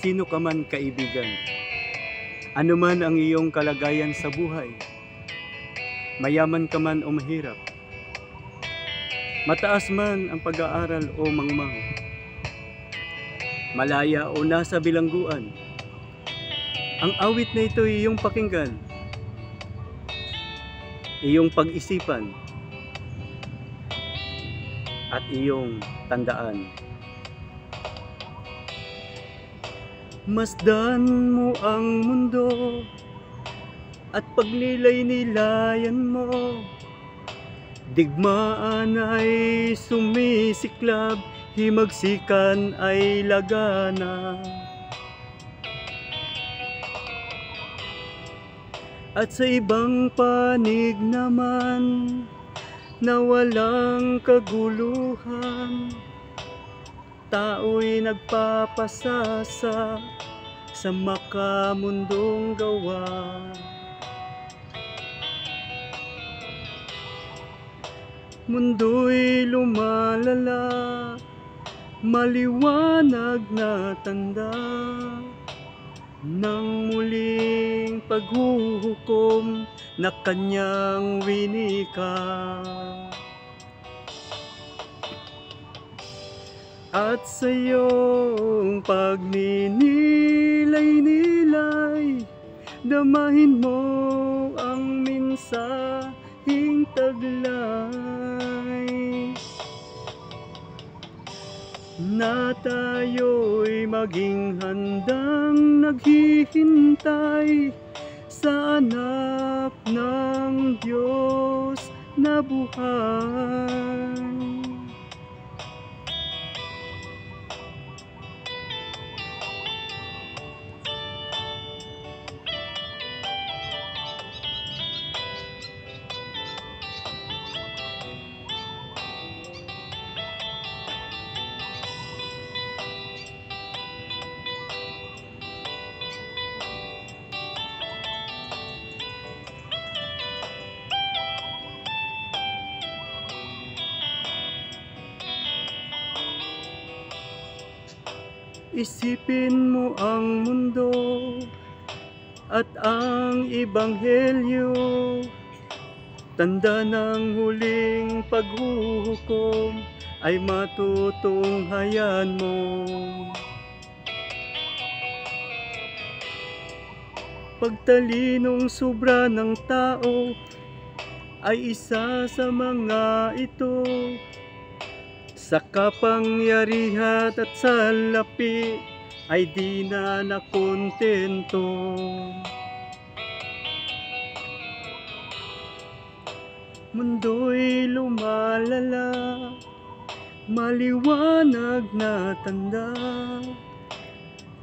sino ka man kaibigan. Ano man ang iyong kalagayan sa buhay, mayaman ka man o mahirap, mataas man ang pag-aaral o mangmang, malaya o nasa bilangguan, ang awit na ito ay iyong pakinggan, iyong pag-isipan, at iyong tandaan. Masdan mo ang mundo at pagnilay-nilayan mo. Digmaan ay sumisiklab, himagsikan ay lagana. At sa ibang panig naman na walang kaguluhan, tao'y nagpapasasa sa makamundong gawa. Mundo'y lumalala, maliwanag na tanda ng muling paghuhukom na kanyang winika. At sa iyong pagninilay-nilay, damahin mo ang mensaheng taglay, na tayo'y maging handang naghihintay sa anak ng Diyos na buhay. Isipin mo ang mundo at ang ebanghelyo, tanda ng huling paghuhukom ay matutunghayan mo. Pagtalinong sobra ng tao ay isa sa mga ito, sa kapangyarihan at sa lapi ay di na nakontento. Mundo'y lumalala, maliwanag na tanda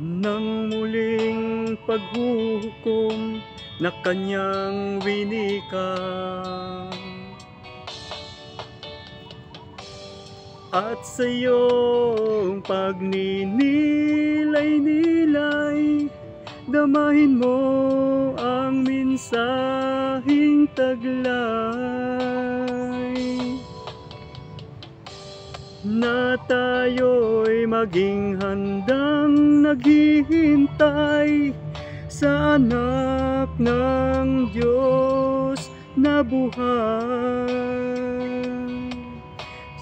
ng muling paghuhukom na kanyang winika. At sa iyong pagninilay-nilay, damahin mo ang mensaheng taglay, na tayo'y maging handang naghihintay sa anak ng Diyos na buhay.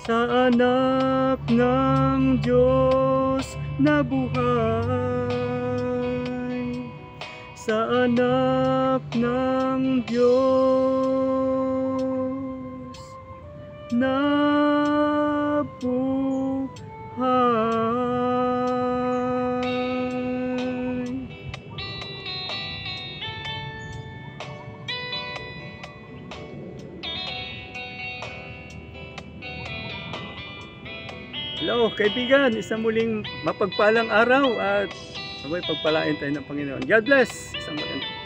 Sa anak ng Diyos na buhay, sa anak ng Diyos na buhay. Hello kaibigan, isang muling mapagpalang araw at sabay pagpalain tayo ng Panginoon. God bless! Isang maganda.